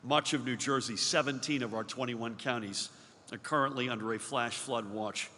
Much of New Jersey, 17 of our 21 counties, are currently under a flash flood watch,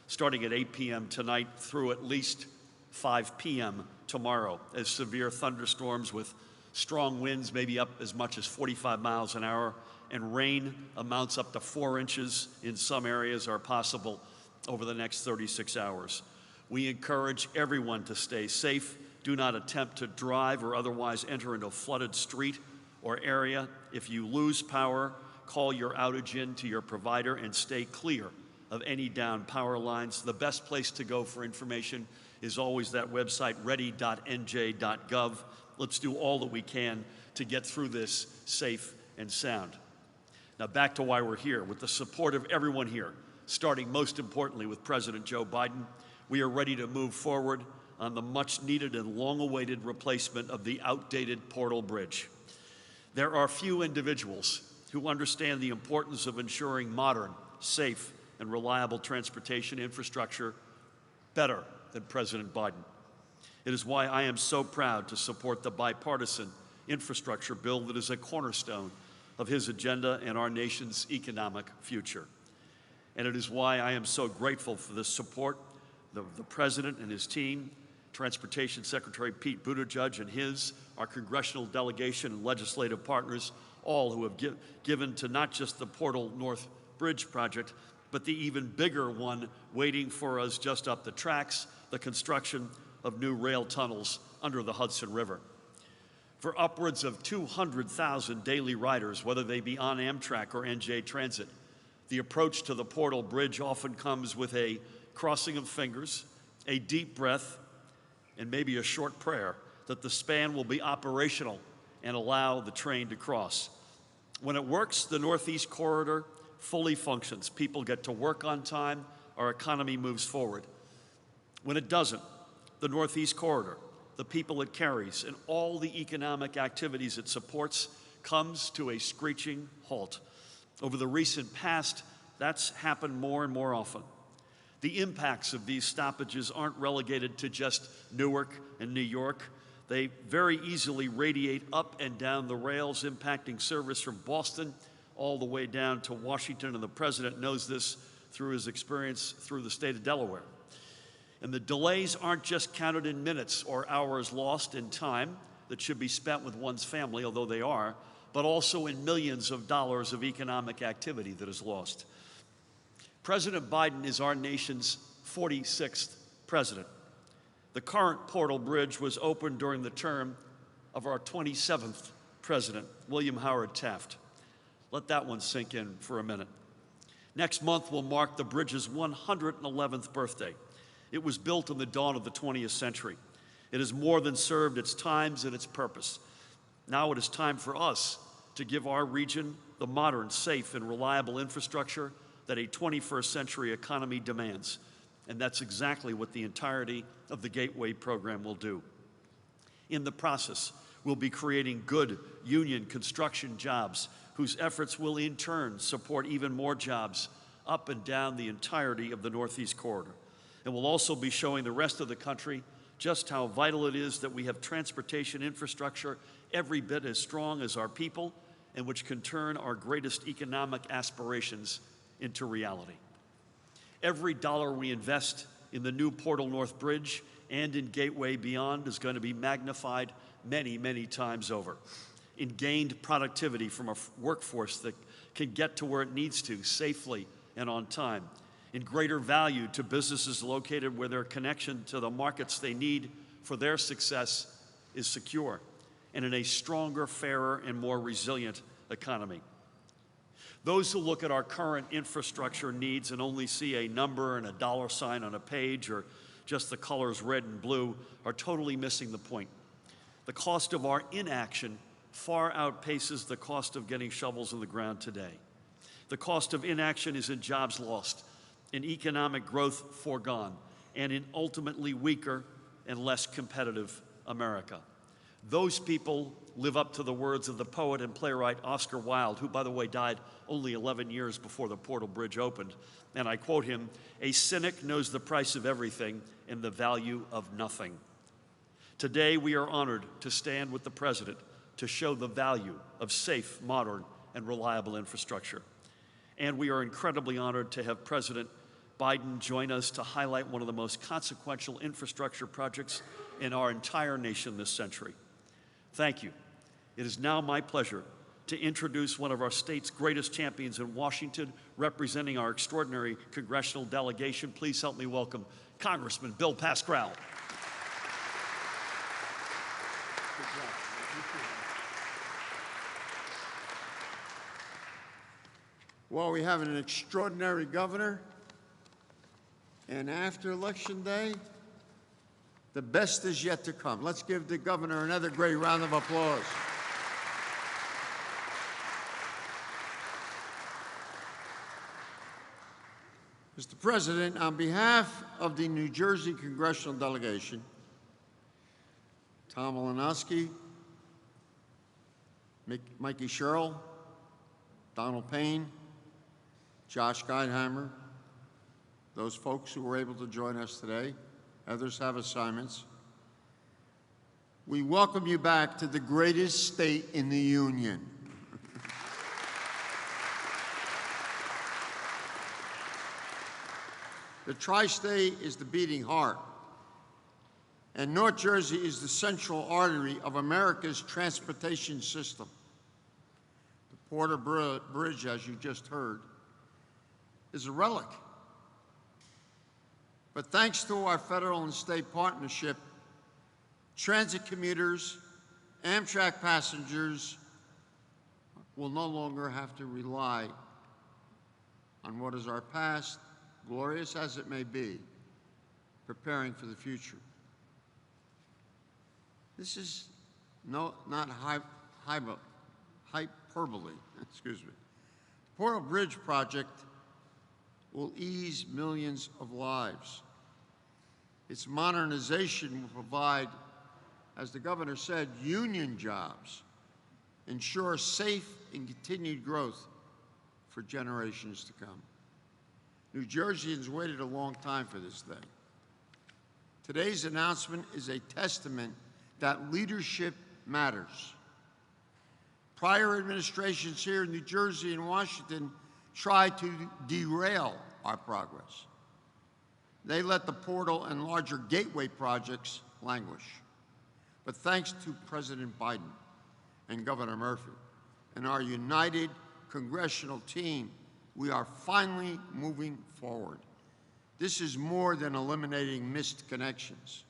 starting at 8 p.m. tonight through at least 5 p.m. tomorrow, as severe thunderstorms with strong winds, maybe up as much as 45 miles an hour, and rain amounts up to 4 inches in some areas are possible over the next 36 hours. We encourage everyone to stay safe. Do not attempt to drive or otherwise enter into a flooded street or area. If you lose power, call your outage in to your provider and stay clear of any downed power lines. The best place to go for information is always that website, ready.nj.gov. Let's do all that we can to get through this safe and sound. Now back to why we're here. With the support of everyone here, starting most importantly with President Joe Biden, we are ready to move forward on the much needed and long-awaited replacement of the outdated Portal Bridge. There are few individuals who understand the importance of ensuring modern, safe, and reliable transportation infrastructure better than President Biden. It is why I am so proud to support the bipartisan infrastructure bill that is a cornerstone of his agenda and our nation's economic future. And it is why I am so grateful for the support of the President and his team, Transportation Secretary Pete Buttigieg and our congressional delegation and legislative partners, all who have given to not just the Portal North Bridge project, but the even bigger one waiting for us just up the tracks, the construction of new rail tunnels under the Hudson River. For upwards of 200,000 daily riders, whether they be on Amtrak or NJ Transit, the approach to the Portal Bridge often comes with a crossing of fingers, a deep breath, and maybe a short prayer that the span will be operational and allow the train to cross. When it works, the Northeast Corridor fully functions. People get to work on time, our economy moves forward. When it doesn't, the Northeast Corridor, the people it carries, and all the economic activities it supports comes to a screeching halt. Over the recent past, that's happened more and more often. The impacts of these stoppages aren't relegated to just Newark and New York. They very easily radiate up and down the rails, impacting service from Boston all the way down to Washington, and the President knows this through his experience through the state of Delaware. And the delays aren't just counted in minutes or hours lost in time that should be spent with one's family, although they are, but also in millions of dollars of economic activity that is lost. President Biden is our nation's 46th president. The current Portal Bridge was opened during the term of our 27th president, William Howard Taft. Let that one sink in for a minute. Next month will mark the bridge's 111th birthday. It was built in the dawn of the 20th century. It has more than served its times and its purpose. Now it is time for us to give our region the modern, safe, and reliable infrastructure that a 21st century economy demands. And that's exactly what the entirety of the Gateway program will do. In the process, we'll be creating good union construction jobs whose efforts will in turn support even more jobs up and down the entirety of the Northeast Corridor. And we'll also be showing the rest of the country just how vital it is that we have transportation infrastructure every bit as strong as our people, and which can turn our greatest economic aspirations into reality. Every dollar we invest in the new Portal North Bridge and in Gateway Beyond is going to be magnified many, many times over. In gained productivity from a workforce that can get to where it needs to safely and on time. In greater value to businesses located where their connection to the markets they need for their success is secure. And in a stronger, fairer, and more resilient economy. Those who look at our current infrastructure needs and only see a number and a dollar sign on a page or just the colors red and blue are totally missing the point. The cost of our inaction far outpaces the cost of getting shovels in the ground today. The cost of inaction is in jobs lost, in economic growth foregone, and in ultimately weaker and less competitive America. Those people live up to the words of the poet and playwright Oscar Wilde, who, by the way, died only 11 years before the Portal Bridge opened. And I quote him, "A cynic knows the price of everything and the value of nothing." Today, we are honored to stand with the President to show the value of safe, modern, and reliable infrastructure. And we are incredibly honored to have President Biden join us to highlight one of the most consequential infrastructure projects in our entire nation this century. Thank you. It is now my pleasure to introduce one of our state's greatest champions in Washington, representing our extraordinary congressional delegation. Please help me welcome Congressman Bill Pascrell. Well, we have an extraordinary governor, and after Election Day, the best is yet to come. Let's give the governor another great round of applause. Mr. President, on behalf of the New Jersey congressional delegation, Tom Malinowski, Mikey Sherrill, Donald Payne, Josh Geitheimer, those folks who were able to join us today, others have assignments. We welcome you back to the greatest state in the Union. The tri-state is the beating heart, and North Jersey is the central artery of America's transportation system. The Porter Bridge, as you just heard, is a relic. But thanks to our federal and state partnership, transit commuters, Amtrak passengers will no longer have to rely on what is our past, glorious as it may be, preparing for the future. This is not hyperbole, excuse me. The Porter Bridge project will ease millions of lives. Its modernization will provide, as the governor said, union jobs, ensure safe and continued growth for generations to come. New Jerseyans waited a long time for this day. Today's announcement is a testament that leadership matters. Prior administrations here in New Jersey and Washington tried to derail our progress. They let the portal and larger gateway projects languish. But thanks to President Biden and Governor Murphy and our united congressional team, we are finally moving forward. This is more than eliminating missed connections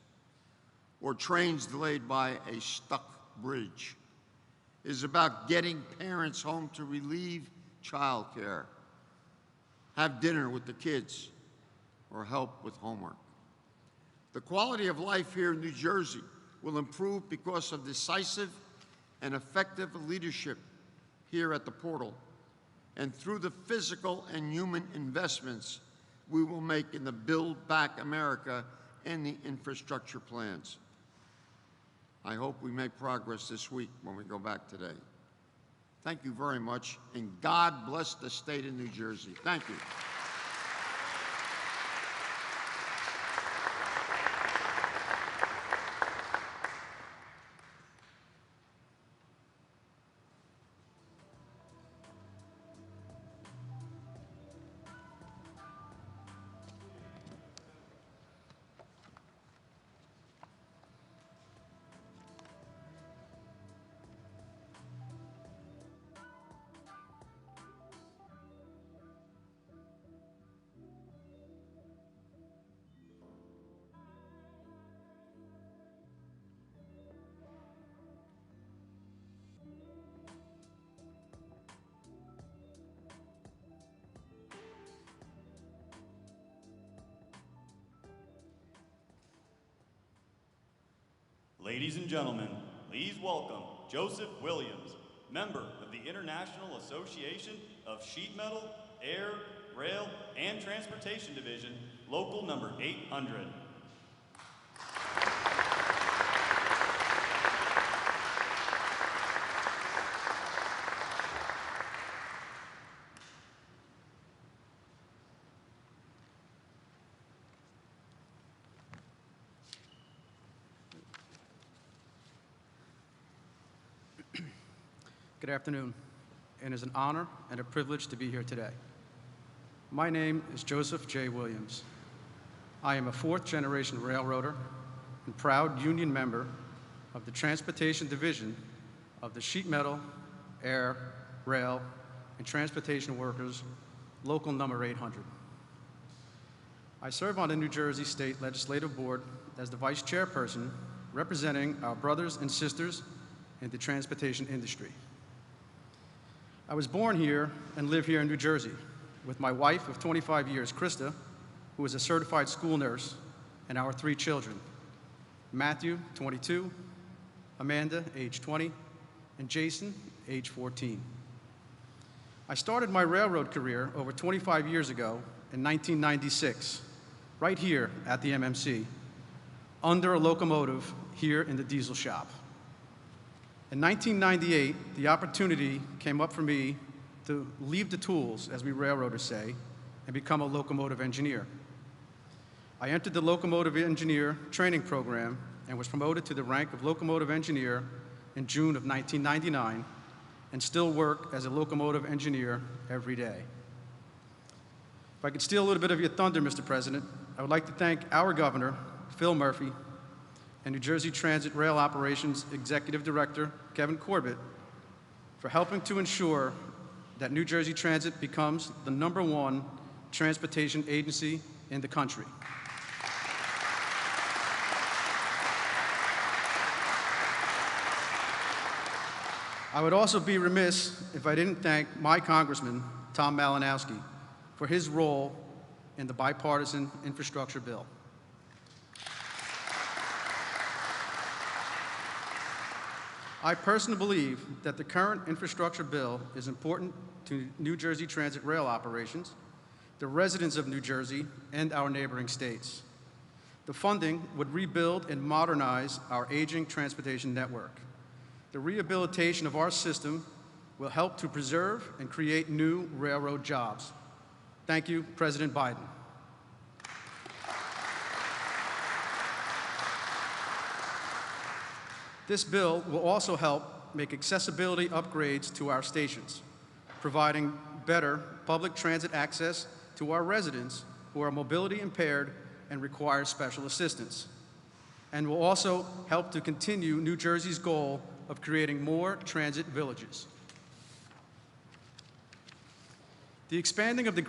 or trains delayed by a stuck bridge. It is about getting parents home to relieve childcare, have dinner with the kids, or help with homework. The quality of life here in New Jersey will improve because of decisive and effective leadership here at the portal, and through the physical and human investments we will make in the Build Back America and the infrastructure plans. I hope we make progress this week when we go back today. Thank you very much, and God bless the state of New Jersey. Thank you. Ladies and gentlemen, please welcome Joseph Williams, member of the International Association of Sheet Metal, Air, Rail, and Transportation Division, Local Number 800. Good afternoon. and it is an honor and a privilege to be here today. My name is Joseph J. Williams. I am a fourth-generation railroader and proud union member of the Transportation Division of the Sheet Metal, Air, Rail, and Transportation Workers, Local Number 800. I serve on the New Jersey State Legislative Board as the Vice Chairperson, representing our brothers and sisters in the transportation industry. I was born here and live here in New Jersey with my wife of 25 years, Krista, who is a certified school nurse, and our 3 children, Matthew, 22, Amanda, age 20, and Jason, age 14. I started my railroad career over 25 years ago in 1996, right here at the MMC, under a locomotive here in the diesel shop. In 1998, the opportunity came up for me to leave the tools, as we railroaders say, and become a locomotive engineer. I entered the locomotive engineer training program and was promoted to the rank of locomotive engineer in June of 1999, and still work as a locomotive engineer every day. If I could steal a little bit of your thunder, Mr. President, I would like to thank our governor, Phil Murphy, and New Jersey Transit Rail Operations Executive Director, Kevin Corbett, for helping to ensure that New Jersey Transit becomes the #1 transportation agency in the country. I would also be remiss if I didn't thank my Congressman, Tom Malinowski, for his role in the bipartisan infrastructure bill. I personally believe that the current infrastructure bill is important to New Jersey Transit rail operations, the residents of New Jersey, and our neighboring states. The funding would rebuild and modernize our aging transportation network. The rehabilitation of our system will help to preserve and create new railroad jobs. Thank you, President Biden. This bill will also help make accessibility upgrades to our stations, providing better public transit access to our residents who are mobility impaired and require special assistance, and will also help to continue New Jersey's goal of creating more transit villages. The expanding of the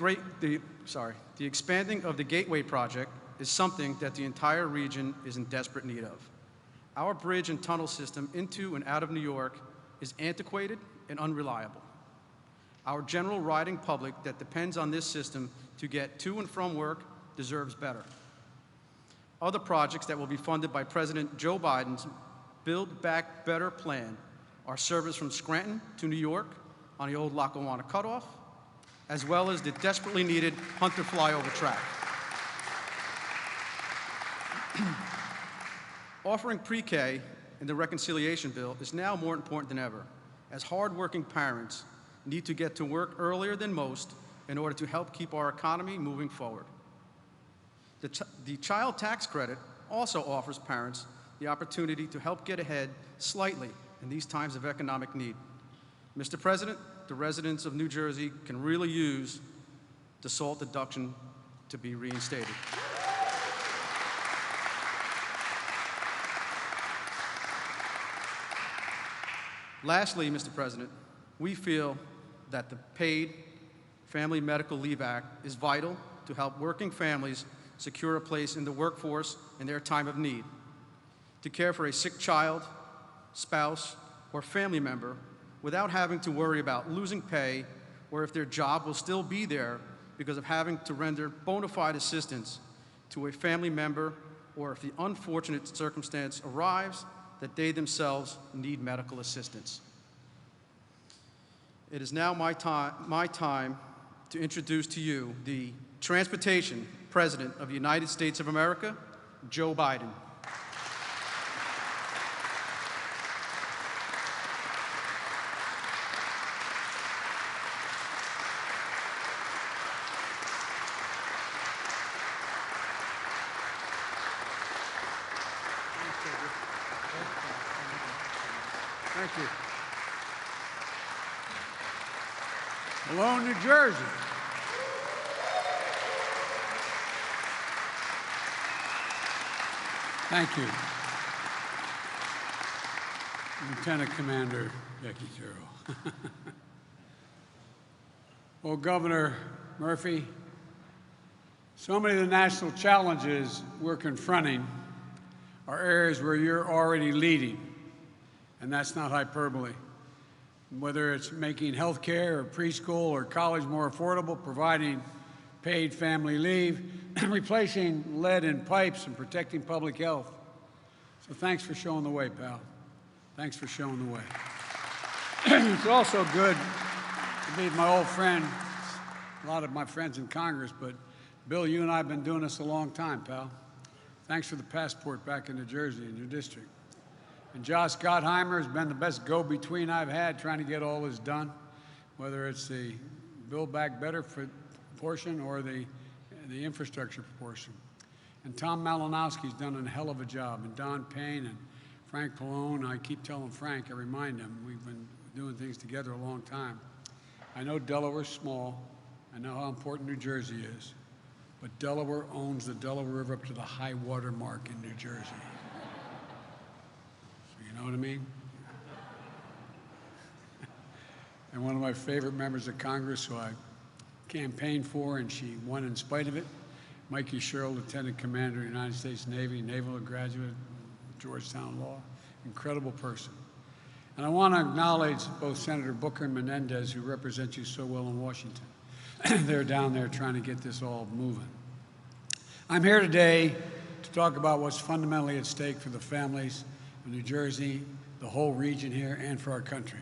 Gateway project is something that the entire region is in desperate need of. Our bridge and tunnel system into and out of New York is antiquated and unreliable. Our general riding public that depends on this system to get to and from work deserves better. Other projects that will be funded by President Joe Biden's Build Back Better plan are service from Scranton to New York on the old Lackawanna cutoff, as well as the desperately needed Hunter flyover track. Offering pre-K in the reconciliation bill is now more important than ever, as hardworking parents need to get to work earlier than most in order to help keep our economy moving forward. The child tax credit also offers parents the opportunity to help get ahead slightly in these times of economic need. Mr. President, the residents of New Jersey can really use the SALT deduction to be reinstated. Lastly, Mr. President, we feel that the Paid Family Medical Leave Act is vital to help working families secure a place in the workforce in their time of need, to care for a sick child, spouse, or family member without having to worry about losing pay or if their job will still be there because of having to render bona fide assistance to a family member, or if the unfortunate circumstance arrives that they themselves need medical assistance. It is now my time to introduce to you the Transportation President of the United States of America, Joe Biden. Thank you. Malone, New Jersey. Thank you. Lieutenant Commander Jackie Terrell. Well, Governor Murphy, so many of the national challenges we're confronting are areas where you're already leading, and that's not hyperbole. Whether it's making health care or preschool or college more affordable, providing paid family leave, replacing lead in pipes and protecting public health. So thanks for showing the way, pal. Thanks for showing the way. It's also good to meet my old friend, a lot of my friends in Congress, but Bill, you and I have been doing this a long time, pal. Thanks for the passport back in New Jersey, in your district. And Josh Gottheimer has been the best go-between I've had trying to get all this done, whether it's the Build Back Better portion or the infrastructure portion. And Tom Malinowski's done a hell of a job, and Don Payne and Frank Pallone. I keep telling Frank, I remind him, we've been doing things together a long time. I know Delaware's small. I know how important New Jersey is. But Delaware owns the Delaware River up to the high water mark in New Jersey. So you know what I mean? And one of my favorite members of Congress who I campaigned for, and she won in spite of it, Mikey Sherrill, Lieutenant Commander of the United States Navy, naval graduate, Georgetown Law, incredible person. And I want to acknowledge both Senator Booker and Menendez, who represent you so well in Washington. They're down there trying to get this all moving. I'm here today to talk about what's fundamentally at stake for the families of New Jersey, the whole region here, and for our country.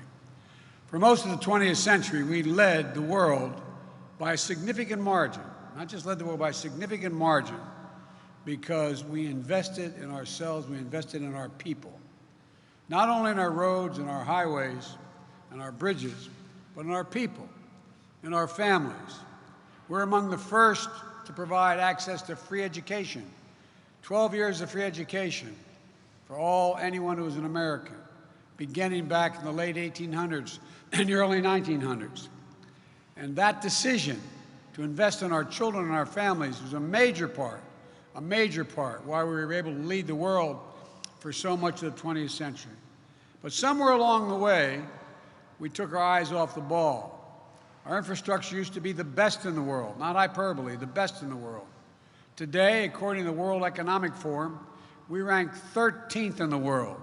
For most of the 20th century, we led the world by a significant margin, not just led the world by a significant margin, because we invested in ourselves, we invested in our people. Not only in our roads and our highways and our bridges, but in our people, in our families. We're among the first to provide access to free education, 12 years of free education for anyone who is an American, beginning back in the late 1800s and the early 1900s. And that decision to invest in our children and our families was a major part why we were able to lead the world for so much of the 20th century. But somewhere along the way, we took our eyes off the ball. Our infrastructure used to be the best in the world, not hyperbole, the best in the world. Today, according to the World Economic Forum, we rank 13th in the world.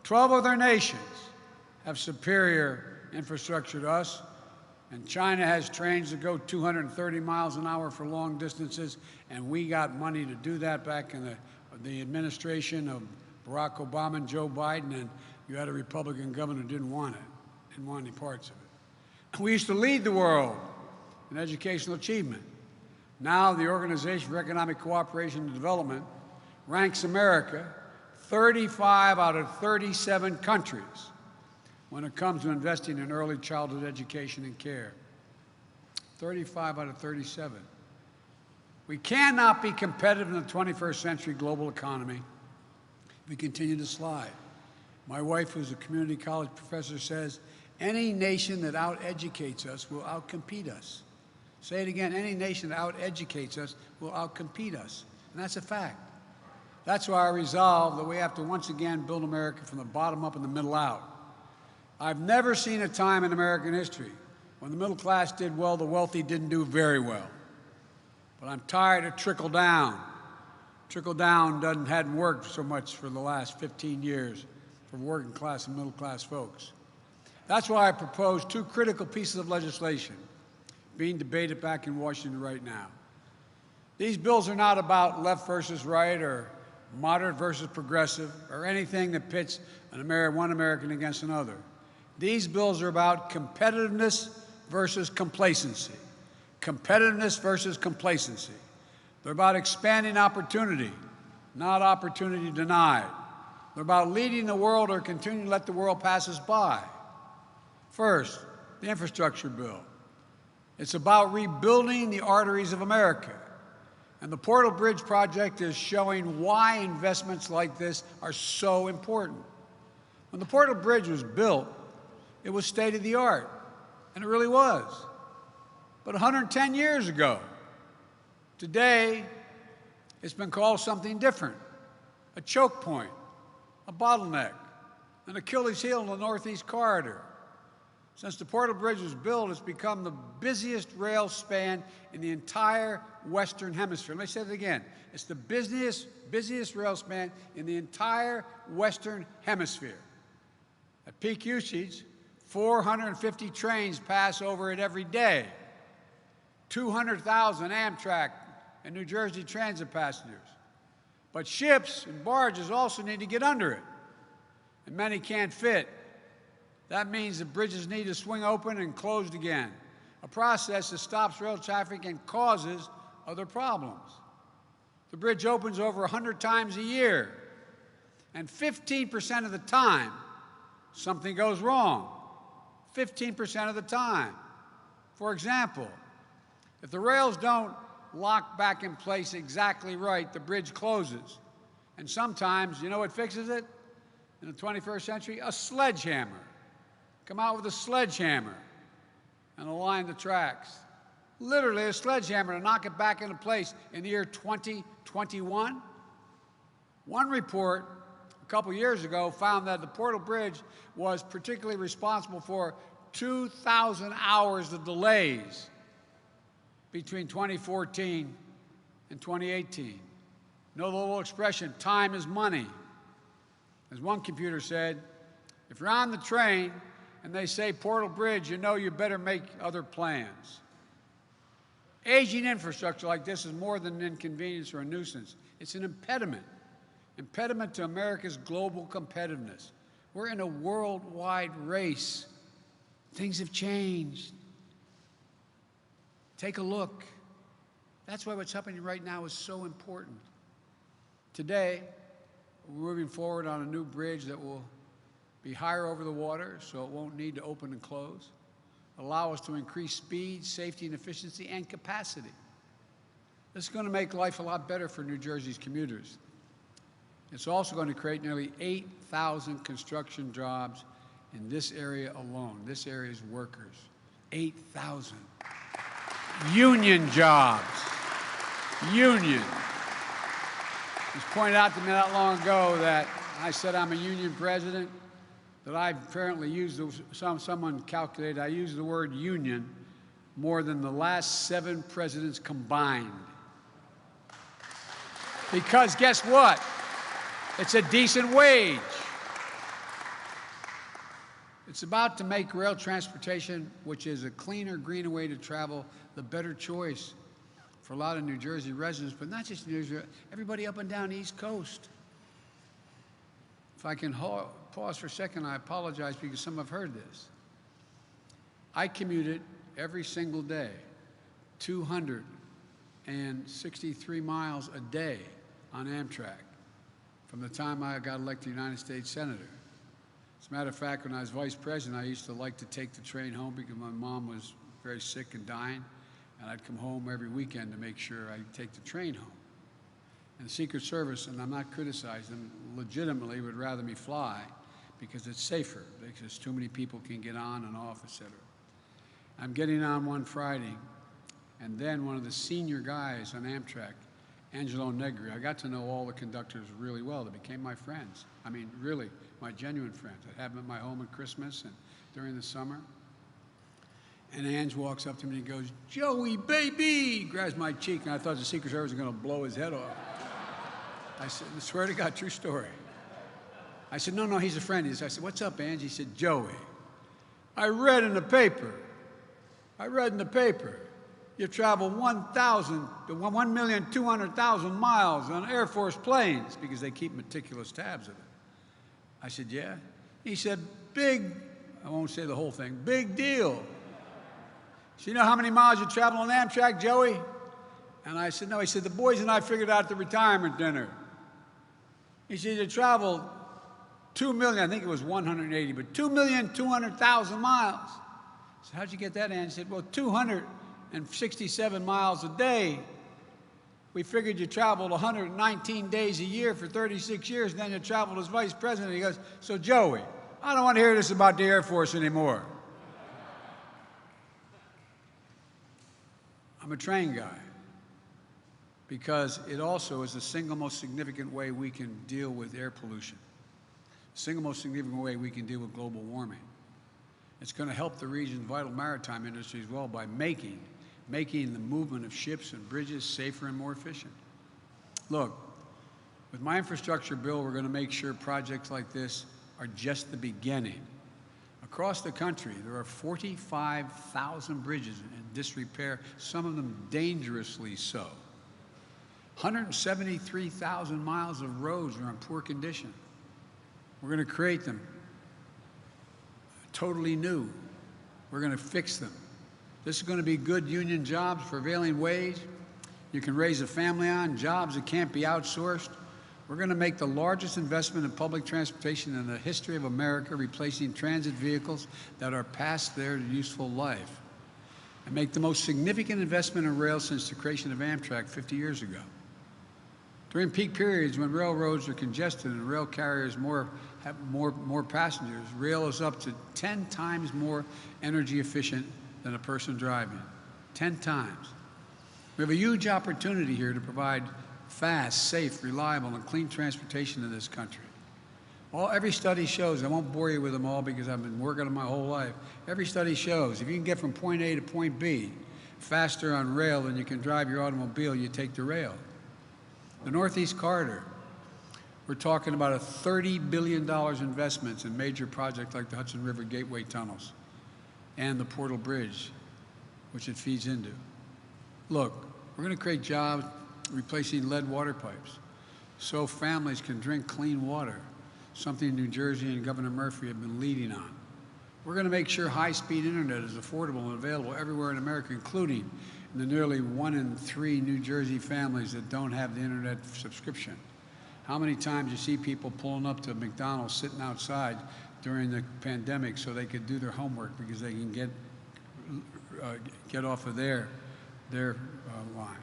12 other nations have superior infrastructure to us, and China has trains that go 230 miles an hour for long distances, and we got money to do that back in the administration of Barack Obama and Joe Biden, and you had a Republican governor who didn't want it, didn't want any parts of it. We used to lead the world in educational achievement. Now the Organization for Economic Cooperation and Development ranks America 35 out of 37 countries when it comes to investing in early childhood education and care. 35 out of 37. We cannot be competitive in the 21st century global economy if we continue to slide. My wife, who's a community college professor, says, any nation that out-educates us will out-compete us. Say it again, any nation that out-educates us will out-compete us. And that's a fact. That's why I resolve that we have to once again build America from the bottom up and the middle out. I've never seen a time in American history when the middle class did well, the wealthy didn't do very well. But I'm tired of trickle down. Trickle down hadn't worked so much for the last 15 years for working class and middle class folks. That's why I propose two critical pieces of legislation being debated back in Washington right now. These bills are not about left versus right or moderate versus progressive or anything that pits one American against another. These bills are about competitiveness versus complacency. Competitiveness versus complacency. They're about expanding opportunity, not opportunity denied. They're about leading the world or continuing to let the world pass us by. First, the infrastructure bill. It's about rebuilding the arteries of America. And the Portal Bridge project is showing why investments like this are so important. When the Portal Bridge was built, it was state-of-the-art, and it really was. but 110 years ago. Today, it's been called something different: a choke point, a bottleneck, an Achilles heel in the Northeast Corridor. Since the Portal Bridge was built, it's become the busiest rail span in the entire Western Hemisphere. Let me say that again. It's the busiest rail span in the entire Western Hemisphere. At peak usage, 450 trains pass over it every day, 200,000 Amtrak and New Jersey Transit passengers. But ships and barges also need to get under it, and many can't fit. That means the bridges need to swing open and closed again, a process that stops rail traffic and causes other problems. The bridge opens over 100 times a year, and 15% of the time, something goes wrong. 15% of the time. For example, if the rails don't lock back in place exactly right, the bridge closes. And sometimes, you know what fixes it? In the 21st century, a sledgehammer. Come out with a sledgehammer and align the tracks. Literally a sledgehammer to knock it back into place in the year 2021. One report a couple years ago found that the Portal Bridge was particularly responsible for 2,000 hours of delays between 2014 and 2018. Know the little expression, time is money. As one computer said, if you're on the train and they say Portal Bridge, you know you better make other plans. Aging infrastructure like this is more than an inconvenience or a nuisance. It's an impediment to America's global competitiveness. We're in a worldwide race. Things have changed. Take a look. That's why what's happening right now is so important. Today, we're moving forward on a new bridge that will be higher over the water, so it won't need to open and close, allow us to increase speed, safety, and efficiency, and capacity. This is going to make life a lot better for New Jersey's commuters. It's also going to create nearly 8,000 construction jobs in this area alone, this area's workers. 8,000. Union jobs. Union. It was pointed out to me not long ago that I said I'm a union president, that I apparently used, someone calculated, I used the word union more than the last 7 presidents combined. Because guess what? It's a decent wage. It's about to make rail transportation, which is a cleaner, greener way to travel, the better choice for a lot of New Jersey residents, but not just New Jersey, everybody up and down the East Coast. If I can pause for a second, I apologize because some have heard this. I commuted every single day, 263 miles a day on Amtrak from the time I got elected United States Senator. As a matter of fact, when I was vice president, I used to like to take the train home because my mom was very sick and dying, and I'd come home every weekend to make sure I'd take the train home. And the Secret Service, and I'm not criticizing them, legitimately would rather me fly because it's safer, because too many people can get on and off, et cetera. I'm getting on one Friday, and then one of the senior guys on Amtrak, Angelo Negri, I got to know all the conductors really well. They became my friends. I mean, really, my genuine friends. I'd have them at my home at Christmas and during the summer. And Ange walks up to me and he goes, "Joey, baby!" grabs my cheek, and I thought the Secret Service was going to blow his head off. I said, I swear to God, true story. I said, no, he's a friend. I said, what's up, Ange? He said, Joey, I read in the paper, you travel 1,200,000 miles on Air Force planes, because they keep meticulous tabs of it. I said, yeah. He said, I won't say the whole thing, big deal. So you know how many miles you travel on Amtrak, Joey? And I said, no. He said, the boys and I figured out the retirement dinner. He said, you traveled 2 million, I think it was 180, but 2,200,000 miles. I said, how'd you get that, Ann? He said, well, 267 miles a day. We figured you traveled 119 days a year for 36 years, and then you traveled as vice president. He goes, so Joey, I don't want to hear this about the Air Force anymore. I'm a train guy because it also is the single most significant way we can deal with air pollution, the single most significant way we can deal with global warming. It's going to help the region's vital maritime industry as well by making the movement of ships and bridges safer and more efficient. Look, with my infrastructure bill, we're going to make sure projects like this are just the beginning. Across the country, there are 45,000 bridges in disrepair, some of them dangerously so. 173,000 miles of roads are in poor condition. We're going to create them totally new. We're going to fix them. This is going to be good union jobs, prevailing wage. You can raise a family on, jobs that can't be outsourced. We're going to make the largest investment in public transportation in the history of America, replacing transit vehicles that are past their useful life, and make the most significant investment in rail since the creation of Amtrak 50 years ago. During peak periods when railroads are congested and rail carriers have more passengers, rail is up to 10 times more energy efficient than a person driving. 10 times. We have a huge opportunity here to provide fast, safe, reliable, and clean transportation in this country. Every study shows, I won't bore you with them all because I've been working on my whole life. Every study shows if you can get from point A to point B faster on rail than you can drive your automobile, you take the rail. The Northeast Corridor, we're talking about a $30 billion investments in major projects like the Hudson River Gateway tunnels and the Portal Bridge, which it feeds into. Look, we're going to create jobs replacing lead water pipes so families can drink clean water, something New Jersey and Governor Murphy have been leading on. We're going to make sure high-speed internet is affordable and available everywhere in America, including in the nearly 1 in 3 New Jersey families that don't have the internet subscription. How many times you see people pulling up to McDonald's sitting outside during the pandemic so they could do their homework because they can get off of their line.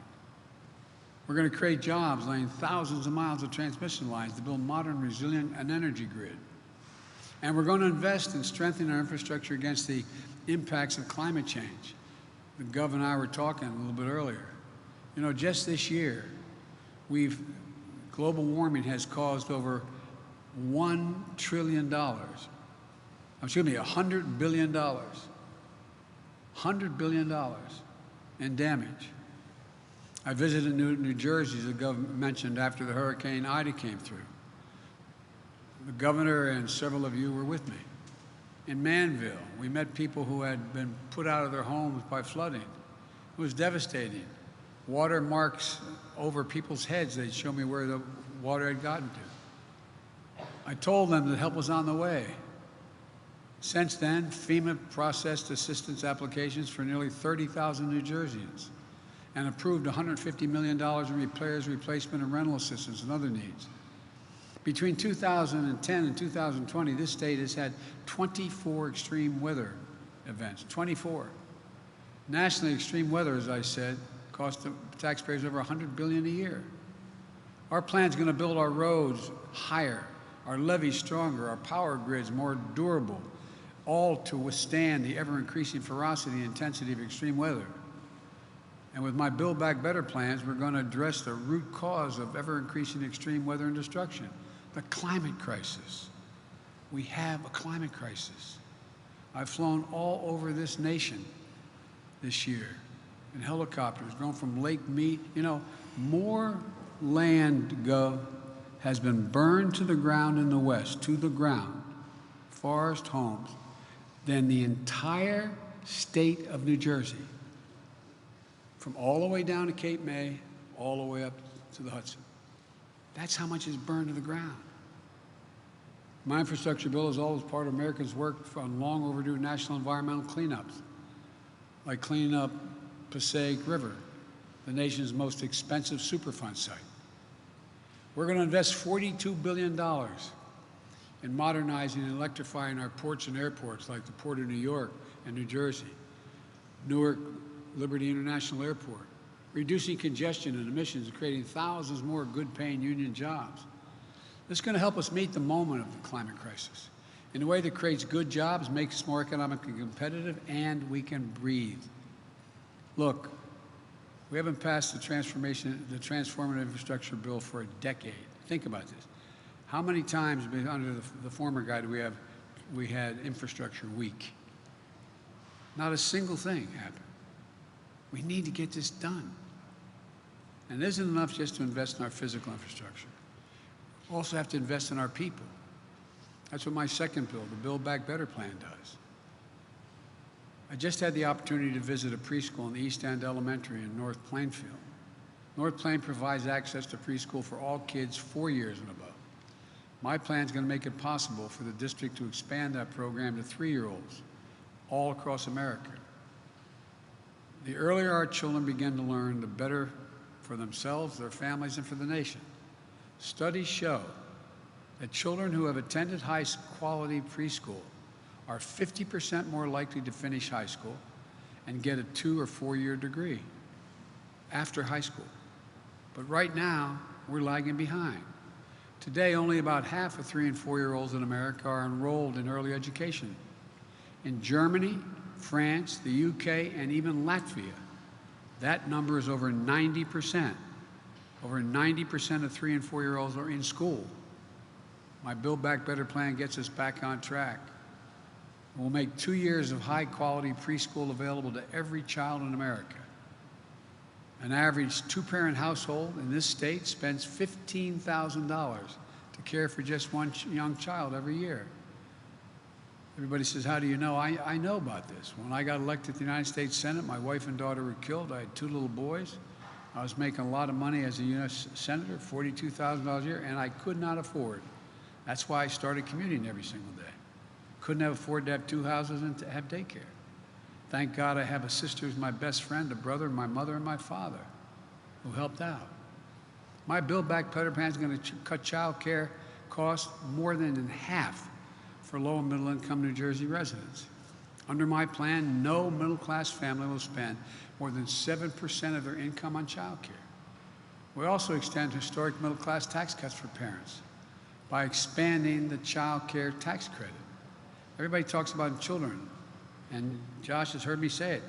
We're going to create jobs laying thousands of miles of transmission lines to build modern, resilient, and energy grid. And we're going to invest in strengthening our infrastructure against the impacts of climate change. The Governor and I were talking a little bit earlier. You know, just this year, global warming has caused over $1 trillion, $100 billion, $100 billion in damage. I visited New Jersey, as the governor mentioned, after the Hurricane Ida came through. The governor and several of you were with me. In Manville, we met people who had been put out of their homes by flooding. It was devastating. Water marks over people's heads. They'd show me where the water had gotten to. I told them that help was on the way. Since then, FEMA processed assistance applications for nearly 30,000 New Jerseyans and approved $150 million in repairs, replacement, and rental assistance and other needs. Between 2010 and 2020, this state has had 24 extreme weather events, 24. Nationally, extreme weather, as I said, cost the taxpayers over $100 billion a year. Our plan's going to build our roads higher, our levees stronger, our power grids more durable, all to withstand the ever-increasing ferocity and intensity of extreme weather. And with my Build Back Better plans, we're going to address the root cause of ever-increasing extreme weather and destruction, the climate crisis. We have a climate crisis. I've flown all over this nation this year in helicopters, going from Lake Mead. You know, more land has been burned to the ground in the West, to the ground, forest homes, than the entire state of New Jersey. From all the way down to Cape May, all the way up to the Hudson. That's how much is burned to the ground. My infrastructure bill is always part of Americans' work on long overdue national environmental cleanups, like cleaning up Passaic River, the nation's most expensive Superfund site. We're going to invest $42 billion in modernizing and electrifying our ports and airports like the Port of New York and New Jersey, Newark Liberty International Airport, reducing congestion and emissions and creating thousands more good-paying union jobs. This is going to help us meet the moment of the climate crisis in a way that creates good jobs, makes us more economically competitive, and we can breathe. Look, We haven't passed the transformative infrastructure bill for a decade. Think about this. How many times under the former guy we had infrastructure week? Not a single thing happened. We need to get this done. And it isn't enough just to invest in our physical infrastructure. We also have to invest in our people. That's what my second bill, the Build Back Better plan, does. I just had the opportunity to visit a preschool in the East End Elementary in North Plainfield. North Plain provides access to preschool for all kids 4 years and above. My plan is going to make it possible for the district to expand that program to 3-year-olds all across America. The earlier our children begin to learn, the better for themselves, their families, and for the nation. Studies show that children who have attended high-quality preschool are 50% more likely to finish high school and get a 2- or 4-year degree after high school. But right now, we're lagging behind. Today, only about half of 3- and 4-year-olds in America are enrolled in early education. In Germany, France, the UK, and even Latvia, that number is over 90%. Over 90% of 3- and 4-year-olds are in school. My Build Back Better plan gets us back on track. We'll make 2 years of high-quality preschool available to every child in America. An average 2-parent household in this state spends $15,000 to care for just one young child every year. Everybody says, how do you know? I know about this. When I got elected to the United States Senate, my wife and daughter were killed. I had 2 little boys. I was making a lot of money as a U.S. Senator, $42,000 a year, and I could not afford. That's why I started commuting every single day. Couldn't have afforded to have 2 houses and to have daycare. Thank God I have a sister who's my best friend, a brother, my mother, and my father who helped out. My Build Back Better plan is going to cut child care costs more than in half for low and middle income New Jersey residents. Under my plan, no middle-class family will spend more than 7% of their income on child care. We also extend historic middle-class tax cuts for parents by expanding the child care tax credit. Everybody talks about children, and Josh has heard me say it.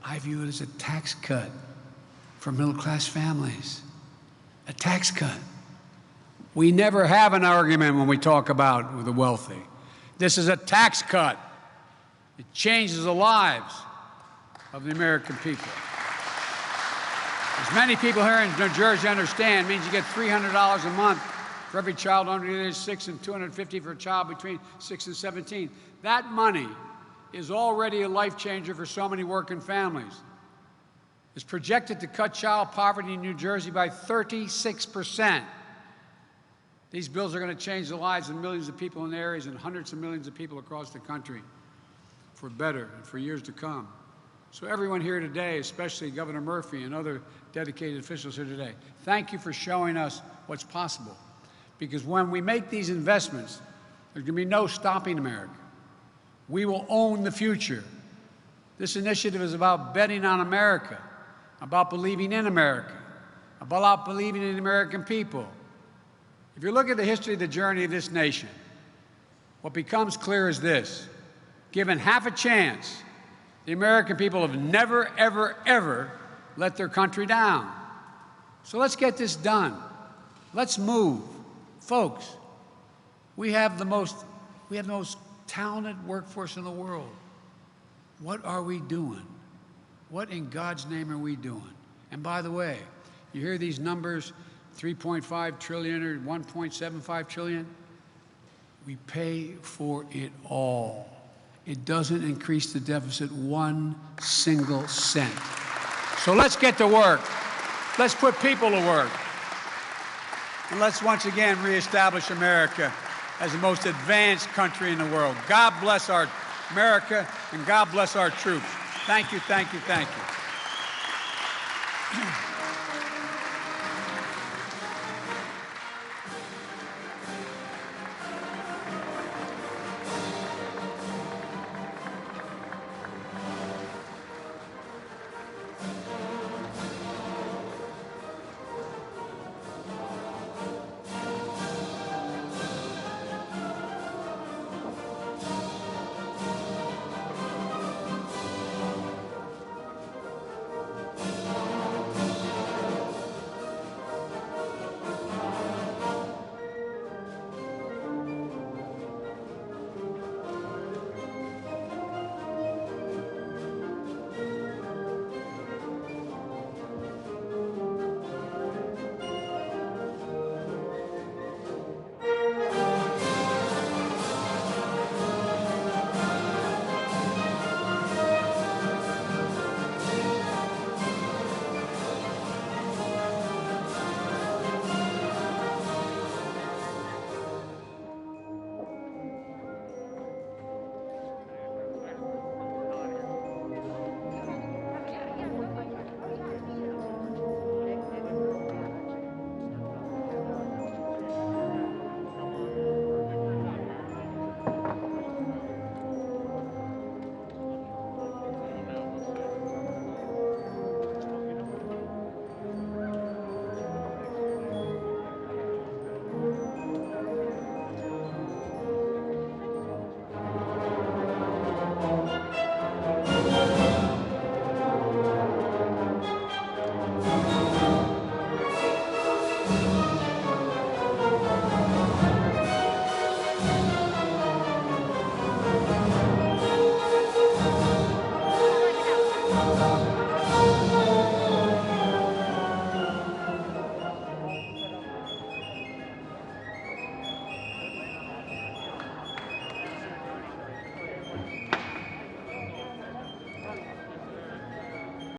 I view it as a tax cut for middle-class families. A tax cut. We never have an argument when we talk about the wealthy. This is a tax cut. It changes the lives of the American people. As many people here in New Jersey understand, it means you get $300 a month for every child under the age of 6 and $250 for a child between 6 and 17. That money is already a life changer for so many working families. It's projected to cut child poverty in New Jersey by 36%. These bills are going to change the lives of millions of people in the areas and hundreds of millions of people across the country for better and for years to come. So everyone here today, especially Governor Murphy and other dedicated officials here today, thank you for showing us what's possible. Because when we make these investments, there's going to be no stopping America. We will own the future. This initiative is about betting on America, about believing in America, about believing in the American people. If you look at the history of the journey of this nation, what becomes clear is this. Given half a chance, the American people have never, ever, ever let their country down. So let's get this done. Let's move. Folks, we have the most talented workforce in the world. What are we doing? What in God's name are we doing? And by the way, you hear these numbers, 3.5 trillion or 1.75 trillion. We pay for it all. It doesn't increase the deficit 1 single cent. So let's get to work. Let's put people to work. And let's once again reestablish America as the most advanced country in the world. God bless our America, and God bless our troops. Thank you, thank you, thank you.